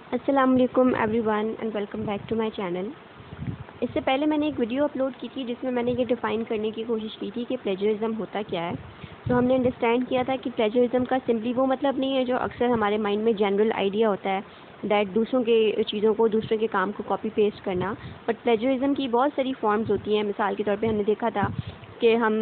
अस्सलाम वालेकुम everyone and welcome back to my channel. इससे पहले मैंने एक वीडियो अपलोड की थी जिसमें मैंने ये डिफ़ाइन करने की कोशिश की थी कि प्लेजरिज्म होता क्या है। तो हमने अंडरस्टैंड किया था कि प्लेजरिज्म का सिंपली वो मतलब नहीं है जो अक्सर हमारे माइंड में जनरल आइडिया होता है दैट दूसरों के चीज़ों को, दूसरों के काम को कॉपी पेस्ट करना। बट प्लेजरिज्म की बहुत सारी फॉर्म्स होती हैं। मिसाल के तौर पे हमने देखा था कि हम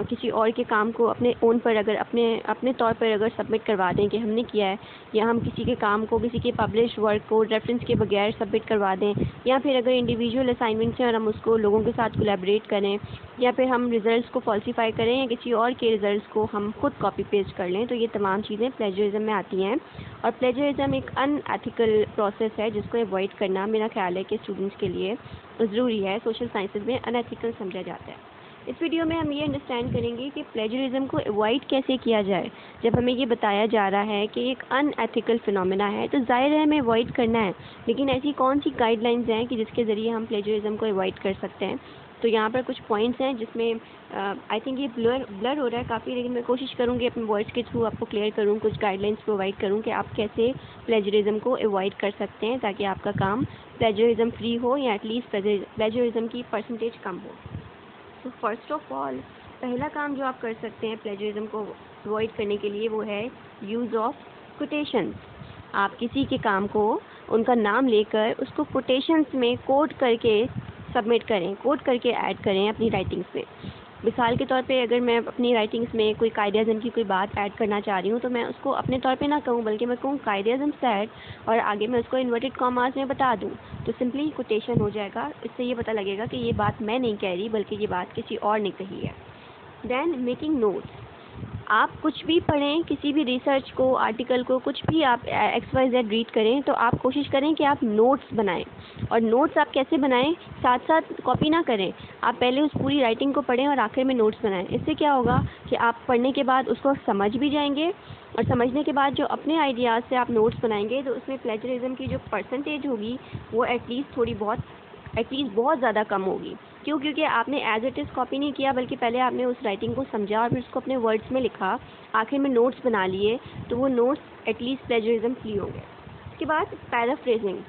किसी और के काम को अपने ओन पर अगर अपने अपने तौर पर अगर सबमिट करवा दें कि हमने किया है, या हम किसी के काम को, किसी के पब्लिश वर्क को रेफरेंस के बगैर सबमिट करवा दें, या फिर अगर इंडिविजुअल असाइनमेंट्स हैं और हम उसको लोगों के साथ कोलैबोरेट करें, या फिर हम रिज़ल्ट्स को फॉल्सीफाई करें या किसी और के रिज़ल्ट्स को हम खुद कॉपी पेस्ट कर लें, तो ये तमाम चीज़ें प्लेजरिज्म में आती हैं। और प्लेजरिज्म एक अनएथिकल प्रोसेस है जिसको अवॉइड करना मेरा ख्याल है कि स्टूडेंट्स के लिए ज़रूरी है। सोशल साइंसेज में अनएथिकल समझा जाता है। इस वीडियो में हम ये अंडरस्टैंड करेंगे कि प्लेजरिज्म को अवॉइड कैसे किया जाए। जब हमें ये बताया जा रहा है कि एक अनएथिकल फिनोमेना है तो ज़ाहिर है हमें अवॉइड करना है, लेकिन ऐसी कौन सी गाइडलाइंस हैं कि जिसके ज़रिए हम प्लेजरिज्म को अवॉइड कर सकते हैं। तो यहाँ पर कुछ पॉइंट्स हैं जिसमें आई थिंक ये ब्लर हो रहा है काफ़ी, लेकिन मैं कोशिश करूँगी अपने वर्ड्स के थ्रू आपको क्लियर करूँ, कुछ गाइडलाइंस प्रोवाइड करूँ कि आप कैसे प्लेजरिज्म को अवॉइड कर सकते हैं ताकि आपका काम प्लेजरिज्म फ्री हो या एटलीस्ट प्लेजरिज्म की परसेंटेज कम हो। तो फर्स्ट ऑफ ऑल पहला काम जो आप कर सकते हैं प्लेजरिज्म को अवॉइड करने के लिए वो है यूज़ ऑफ कोटेशंस। आप किसी के काम को, उनका नाम लेकर उसको कोटेशंस में कोट करके सबमिट करें, कोट करके ऐड करें अपनी राइटिंग्स में। मिसाल के तौर पे अगर मैं अपनी राइटिंग्स में कोई कायदे आज़म की कोई बात ऐड करना चाह रही हूँ तो मैं उसको अपने तौर पे ना कहूँ, बल्कि मैं कहूँ कायदे आज़म सेड और आगे मैं उसको इन्वर्टेड कॉमास में बता दूँ, तो सिंपली कोटेशन हो जाएगा। इससे ये पता लगेगा कि ये बात मैं नहीं कह रही बल्कि ये बात किसी और ने कही है। Then making notes. आप कुछ भी पढ़ें, किसी भी रिसर्च को, आर्टिकल को, कुछ भी आप XYZ रीड करें तो आप कोशिश करें कि आप नोट्स बनाएं। और नोट्स आप कैसे बनाएं, साथ साथ कॉपी ना करें। आप पहले उस पूरी राइटिंग को पढ़ें और आखिर में नोट्स बनाएं। इससे क्या होगा कि आप पढ़ने के बाद उसको समझ भी जाएंगे, और समझने के बाद जो अपने आइडियाज़ से आप नोट्स बनाएंगे तो उसमें प्लेजरिज्म की जो परसेंटेज होगी वो एटलीस्ट बहुत ज़्यादा कम होगी। क्यों? क्योंकि आपने एज इट इज़ कॉपी नहीं किया, बल्कि पहले आपने उस राइटिंग को समझा और फिर उसको अपने वर्ड्स में लिखा, आखिर में नोट्स बना लिए, तो वो नोट्स एटलीस्ट प्लेजरिज्म फ्री होंगे। इसके बाद पैराफ्रेजिंग।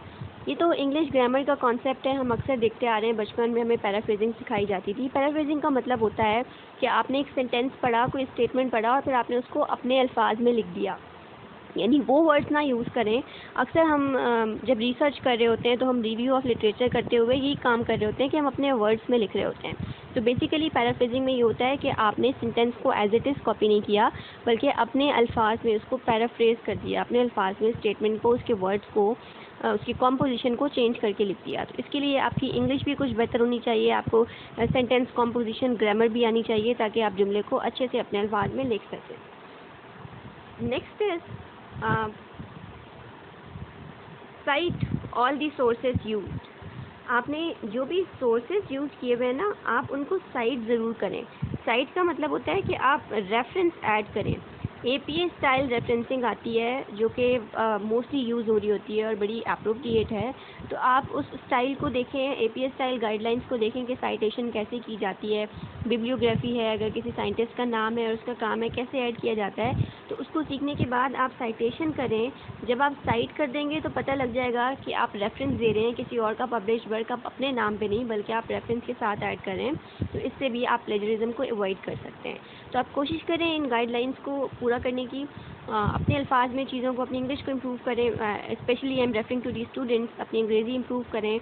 ये तो इंग्लिश ग्रामर का कॉन्सेप्ट है, हम अक्सर देखते आ रहे हैं, बचपन में हमें पैराफ्रेजिंग सिखाई जाती थी। पैराफ्रेजिंग का मतलब होता है कि आपने एक सेंटेंस पढ़ा, कोई स्टेटमेंट पढ़ा और फिर आपने उसको अपने अल्फाज में लिख दिया, यानी वो वर्ड्स ना यूज़ करें। अक्सर हम जब रिसर्च कर रहे होते हैं तो हम रिव्यू ऑफ लिटरेचर करते हुए यही काम कर रहे होते हैं कि हम अपने वर्ड्स में लिख रहे होते हैं। तो बेसिकली पैराफ्रेजिंग में ये होता है कि आपने सेंटेंस को एज इट इज़ कॉपी नहीं किया, बल्कि अपने अल्फाज में उसको पैराफ्रेज कर दिया, अपने अल्फाज में स्टेटमेंट को, उसके वर्ड्स को, उसकी कॉम्पोजिशन को चेंज करके लिख दिया। तो इसके लिए आपकी इंग्लिश भी कुछ बेहतर होनी चाहिए, आपको सेंटेंस कॉम्पोजिशन, ग्रामर भी आनी चाहिए ताकि आप जुमले को अच्छे से अपने अल्फाज में लिख सकें। Next is site all the sources use. आपने जो भी सोर्सेज यूज़ किए हुए हैं ना, आप उनको साइट ज़रूर करें। साइट का मतलब होता है कि आप रेफरेंस ऐड करें। APA स्टाइल रेफरेंसिंग आती है जो कि मोस्टली यूज़ हो रही होती है और बड़ी अप्रोप्रिएट है। तो आप उस स्टाइल को देखें, APA स्टाइल गाइडलाइंस को देखें कि साइटेशन कैसे की जाती है। बिब्लियोग्राफी है, अगर किसी साइंटिस्ट का नाम है और उसका काम है कैसे ऐड किया जाता है, तो उसको सीखने के बाद आप साइटेशन करें। जब आप साइट कर देंगे तो पता लग जाएगा कि आप रेफरेंस दे रहे हैं किसी और का पब्लिश वर्क, आप अपने नाम पे नहीं बल्कि आप रेफरेंस के साथ ऐड करें, तो इससे भी आप प्लेजरिज्म को अवॉइड कर सकते हैं। तो आप कोशिश करें इन गाइडलाइंस को पूरा करने की, अपने अल्फाज में चीज़ों को, अपनी इंग्लिश को इम्प्रूव करें। Specially I am referring to the students, अपनी अंग्रेज़ी इम्प्रूव करें,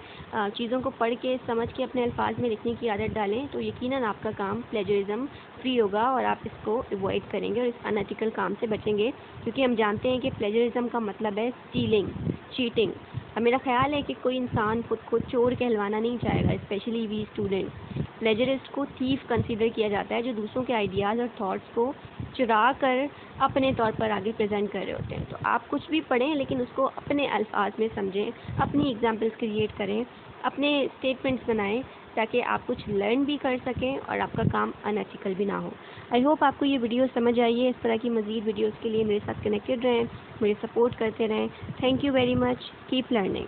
चीज़ों को पढ़ के समझ के अपने अल्फाज में लिखने की आदत डालें, तो यकीनन आपका काम प्लेजरिज्म फ्री होगा और आप इसको अवॉइड करेंगे और इस अनएथिकल काम से बचेंगे। क्योंकि हम जानते हैं कि प्लेजरिज्म का मतलब है स्टीलिंग, चीटिंग। और मेरा ख्याल है कि कोई इंसान खुद को चोर कहलवाना नहीं चाहेगा, स्पेशली वी स्टूडेंट्स। प्लेजरिस्ट को थीफ कंसीडर किया जाता है जो दूसरों के आइडियाज़ और थॉट्स को चुरा कर अपने तौर पर आगे प्रेजेंट कर रहे होते हैं। तो आप कुछ भी पढ़ें लेकिन उसको अपने अल्फाज में समझें, अपनी एग्जाम्पल्स क्रिएट करें, अपने स्टेटमेंट्स बनाएं ताकि आप कुछ लर्न भी कर सकें और आपका काम अनएथिकल भी ना हो। आई होप आपको ये वीडियो समझ आई है। इस तरह की मज़ीद वीडियोज़ के लिए मेरे साथ कनेक्टेड रहें, मुझे सपोर्ट करते रहें। Thank you very much. Keep learning.